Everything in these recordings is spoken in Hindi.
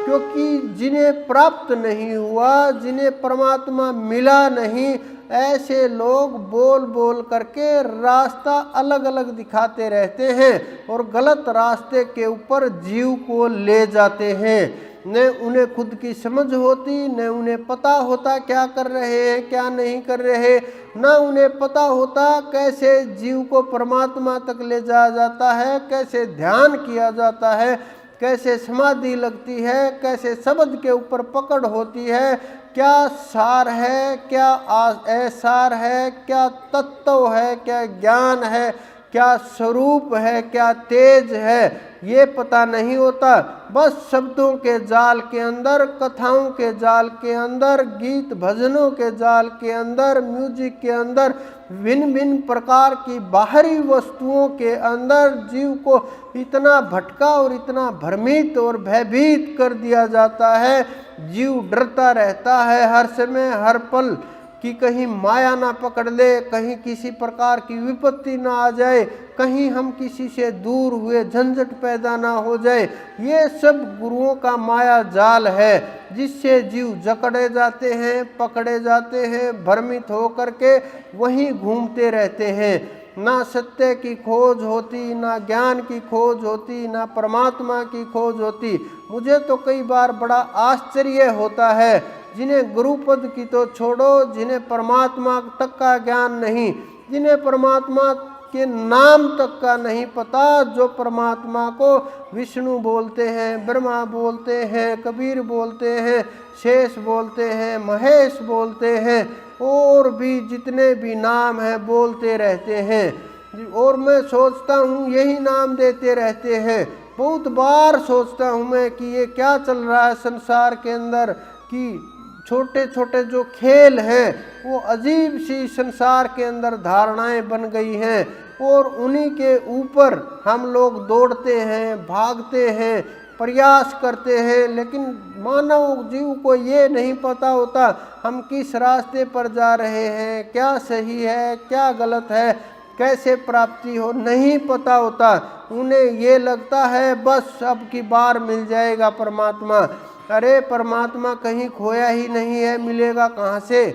क्योंकि जिन्हें प्राप्त नहीं हुआ, जिन्हें परमात्मा मिला नहीं, ऐसे लोग बोल बोल करके रास्ता अलग अलग दिखाते रहते हैं और गलत रास्ते के ऊपर जीव को ले जाते हैं। न उन्हें खुद की समझ होती, न उन्हें पता होता क्या कर रहे हैं क्या नहीं कर रहे, न उन्हें पता होता कैसे जीव को परमात्मा तक ले जाया जाता है, कैसे ध्यान किया जाता है, कैसे समाधि लगती है, कैसे शब्द के ऊपर पकड़ होती है, क्या सार है, क्या असार है, क्या तत्व है, क्या ज्ञान है, क्या स्वरूप है, क्या तेज है, ये पता नहीं होता। बस शब्दों के जाल के अंदर, कथाओं के जाल के अंदर, गीत भजनों के जाल के अंदर, म्यूजिक के अंदर, भिन्न भिन्न प्रकार की बाहरी वस्तुओं के अंदर जीव को इतना भटका और इतना भ्रमित और भयभीत कर दिया जाता है। जीव डरता रहता है हर समय हर पल कि कहीं माया ना पकड़ ले, कहीं किसी प्रकार की विपत्ति ना आ जाए, कहीं हम किसी से दूर हुए झंझट पैदा ना हो जाए। ये सब गुरुओं का माया जाल है जिससे जीव जकड़े जाते हैं, पकड़े जाते हैं, भ्रमित हो करके वहीं घूमते रहते हैं। ना सत्य की खोज होती, ना ज्ञान की खोज होती, ना परमात्मा की खोज होती। मुझे तो कई बार बड़ा आश्चर्य होता है, जिन्हें गुरुपद की तो छोड़ो, जिन्हें परमात्मा तक का ज्ञान नहीं, जिन्हें परमात्मा के नाम तक का नहीं पता, जो परमात्मा को विष्णु बोलते हैं, ब्रह्मा बोलते हैं, कबीर बोलते हैं, शेष बोलते हैं, महेश बोलते हैं, और भी जितने भी नाम हैं बोलते रहते हैं। और मैं सोचता हूँ यही नाम देते रहते हैं। बहुत बार सोचता हूँ मैं कि ये क्या चल रहा है संसार के अंदर, कि छोटे छोटे जो खेल हैं वो अजीब सी संसार के अंदर धारणाएं बन गई हैं और उन्हीं के ऊपर हम लोग दौड़ते हैं, भागते हैं, प्रयास करते हैं। लेकिन मानव जीव को ये नहीं पता होता हम किस रास्ते पर जा रहे हैं, क्या सही है क्या गलत है, कैसे प्राप्ति हो, नहीं पता होता। उन्हें ये लगता है बस अब की बार मिल जाएगा परमात्मा। अरे परमात्मा कहीं खोया ही नहीं है, मिलेगा कहाँ से?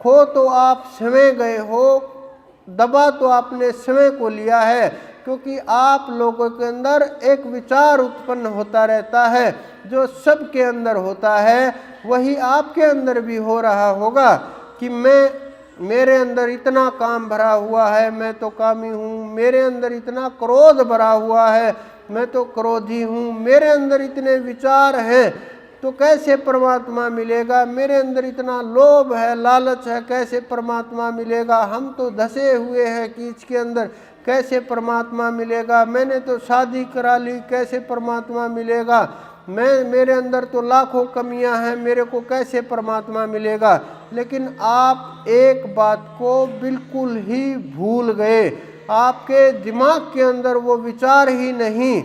खो तो आप स्वयं गए हो, दबा तो आपने स्वयं को लिया है, क्योंकि आप लोगों के अंदर एक विचार उत्पन्न होता रहता है। जो सबके अंदर होता है वही आपके अंदर भी हो रहा होगा कि मेरे अंदर इतना काम भरा हुआ है, मैं तो कामी हूँ। मेरे अंदर इतना क्रोध भरा हुआ है, मैं तो क्रोधी हूँ। मेरे अंदर इतने विचार हैं तो कैसे परमात्मा मिलेगा? मेरे अंदर इतना लोभ है, लालच है, कैसे परमात्मा मिलेगा? हम तो धसे हुए हैं कीच के अंदर, कैसे परमात्मा मिलेगा? मैंने तो शादी करा ली, कैसे परमात्मा मिलेगा? मेरे अंदर तो लाखों कमियां हैं, मेरे को कैसे परमात्मा मिलेगा? लेकिन आप एक बात को बिल्कुल ही भूल गए। आपके दिमाग के अंदर वो विचार ही नहीं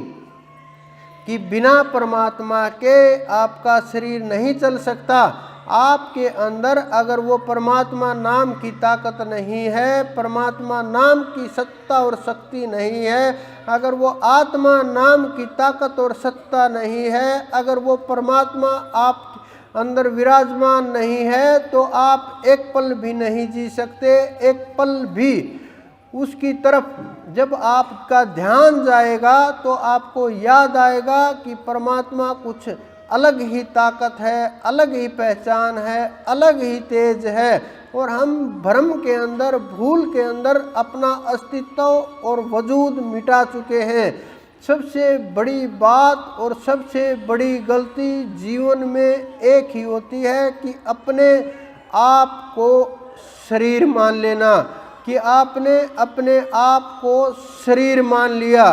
कि बिना परमात्मा के आपका शरीर नहीं चल सकता। आपके अंदर अगर वो परमात्मा नाम की ताकत नहीं है, परमात्मा नाम की सत्ता और शक्ति नहीं है, अगर वो आत्मा नाम की ताकत और सत्ता नहीं है, अगर वो परमात्मा आप अंदर विराजमान नहीं है, तो आप एक पल भी नहीं जी सकते। एक पल भी उसकी तरफ जब आपका ध्यान जाएगा तो आपको याद आएगा कि परमात्मा कुछ अलग ही ताकत है, अलग ही पहचान है, अलग ही तेज है। और हम भ्रम के अंदर, भूल के अंदर अपना अस्तित्व और वजूद मिटा चुके हैं। सबसे बड़ी बात और सबसे बड़ी गलती जीवन में एक ही होती है कि अपने आप को शरीर मान लेना, कि आपने अपने आप को शरीर मान लिया।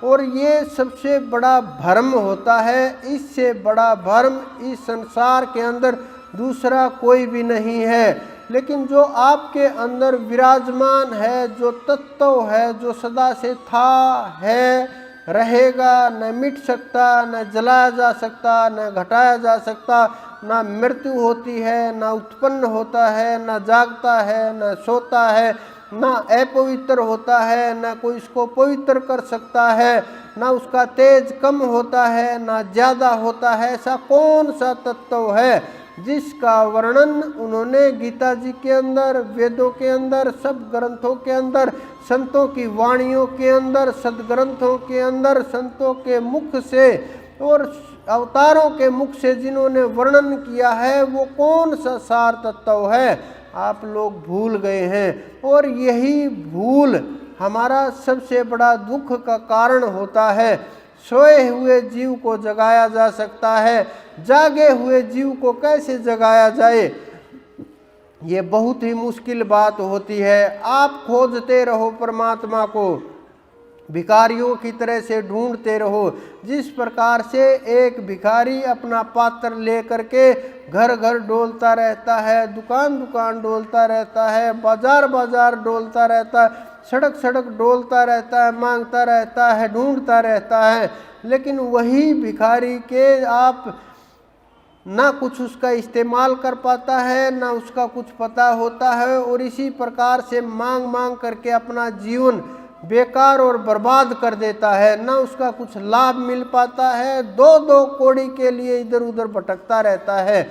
और ये सबसे बड़ा भ्रम होता है। इससे बड़ा भ्रम इस संसार के अंदर दूसरा कोई भी नहीं है। लेकिन जो आपके अंदर विराजमान है, जो तत्व है, जो सदा से था, है, रहेगा, न मिट सकता, न जलाया जा सकता, न घटाया जा सकता, ना मृत्यु होती है, ना उत्पन्न होता है, ना जागता है, ना सोता है, ना अपवित्र होता है, ना कोई इसको पवित्र कर सकता है, ना उसका तेज कम होता है ना ज़्यादा होता है। ऐसा कौन सा तत्व है जिसका वर्णन उन्होंने गीता जी के अंदर, वेदों के अंदर, सब ग्रंथों के अंदर, संतों की वाणियों के अंदर, सदग्रंथों के अंदर, संतों के मुख से और अवतारों के मुख से जिन्होंने वर्णन किया है, वो कौन सा सार तत्व है, आप लोग भूल गए हैं। और यही भूल हमारा सबसे बड़ा दुख का कारण होता है। सोए हुए जीव को जगाया जा सकता है, जागे हुए जीव को कैसे जगाया जाए, ये बहुत ही मुश्किल बात होती है। आप खोजते रहो परमात्मा को, भिखारियों की तरह से ढूंढते रहो। जिस प्रकार से एक भिखारी अपना पात्र ले करके घर घर डोलता रहता है, दुकान दुकान डोलता रहता है, बाजार बाजार डोलता रहता है, सड़क सड़क डोलता रहता है, मांगता रहता है, ढूंढता रहता है, लेकिन वही भिखारी के आप ना कुछ उसका इस्तेमाल कर पाता है, ना उसका कुछ पता होता है, और इसी प्रकार से मांग मांग करके अपना जीवन बेकार और बर्बाद कर देता है। ना उसका कुछ लाभ मिल पाता है, दो दो कौड़ी के लिए इधर उधर भटकता रहता है।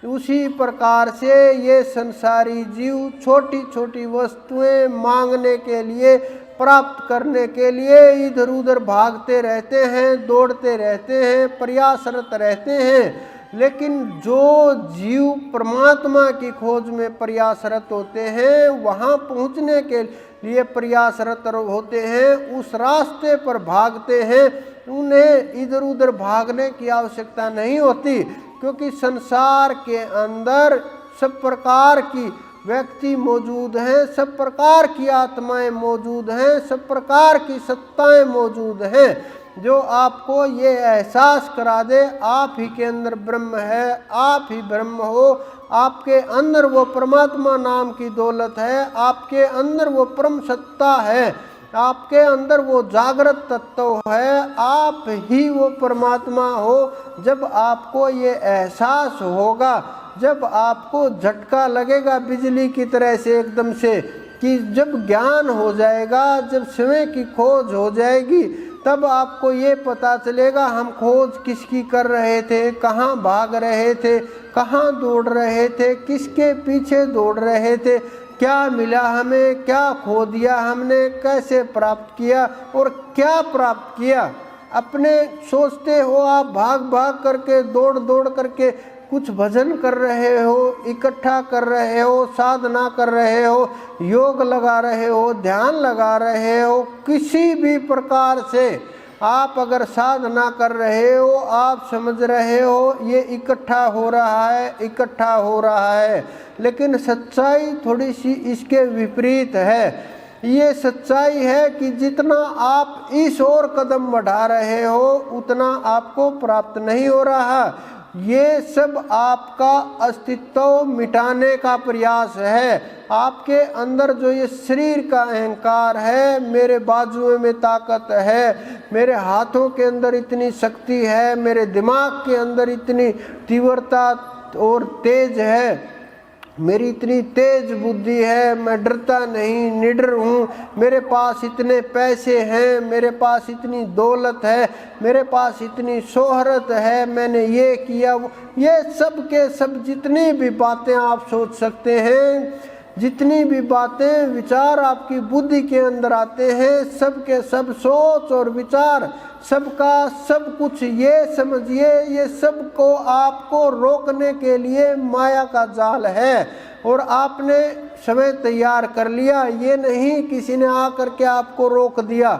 उसी प्रकार से ये संसारी जीव छोटी छोटी वस्तुएं मांगने के लिए, प्राप्त करने के लिए इधर उधर भागते रहते हैं, दौड़ते रहते हैं, प्रयासरत रहते हैं। लेकिन जो जीव परमात्मा की खोज में प्रयासरत होते हैं, वहाँ पहुँचने के लिए प्रयासरत होते हैं, उस रास्ते पर भागते हैं, उन्हें इधर उधर भागने की आवश्यकता नहीं होती, क्योंकि संसार के अंदर सब प्रकार की व्यक्ति मौजूद हैं, सब प्रकार की आत्माएं मौजूद हैं, सब प्रकार की सत्ताएं मौजूद हैं, जो आपको ये एहसास करा दे आप ही के अंदर ब्रह्म है, आप ही ब्रह्म हो, आपके अंदर वो परमात्मा नाम की दौलत है, आपके अंदर वो परम सत्ता है, आपके अंदर वो जागृत तत्व है, आप ही वो परमात्मा हो। जब आपको ये एहसास होगा, जब आपको झटका लगेगा बिजली की तरह से एकदम से, कि जब ज्ञान हो जाएगा, जब समय की खोज हो जाएगी, तब आपको ये पता चलेगा हम खोज किसकी कर रहे थे, कहाँ भाग रहे थे, कहाँ दौड़ रहे थे, किसके पीछे दौड़ रहे थे, क्या मिला हमें, क्या खो दिया हमने, कैसे प्राप्त किया और क्या प्राप्त किया। अपने सोचते हो आप भाग भाग करके, दौड़ दौड़ करके कुछ भजन कर रहे हो, इकट्ठा कर रहे हो, साधना कर रहे हो, योग लगा रहे हो, ध्यान लगा रहे हो, किसी भी प्रकार से आप अगर साधना कर रहे हो, आप समझ रहे हो ये इकट्ठा हो रहा है, इकट्ठा हो रहा है, लेकिन सच्चाई थोड़ी सी इसके विपरीत है। ये सच्चाई है कि जितना आप इस ओर कदम बढ़ा रहे हो, उतना आपको प्राप्त नहीं हो रहा। ये सब आपका अस्तित्व मिटाने का प्रयास है। आपके अंदर जो ये शरीर का अहंकार है, मेरे बाजुओं में ताकत है, मेरे हाथों के अंदर इतनी शक्ति है, मेरे दिमाग के अंदर इतनी तीव्रता और तेज है, मेरी इतनी तेज बुद्धि है, मैं डरता नहीं, निडर हूँ, मेरे पास इतने पैसे हैं, मेरे पास इतनी दौलत है, मेरे पास इतनी शोहरत है, मैंने ये किया वो, ये सब के सब जितनी भी बातें आप सोच सकते हैं, जितनी भी बातें विचार आपकी बुद्धि के अंदर आते हैं, सब के सब सोच और विचार, सबका सब कुछ, ये समझिए ये सब को आपको रोकने के लिए माया का जाल है। और आपने समय तैयार कर लिया, ये नहीं किसी ने आकर के आपको रोक दिया,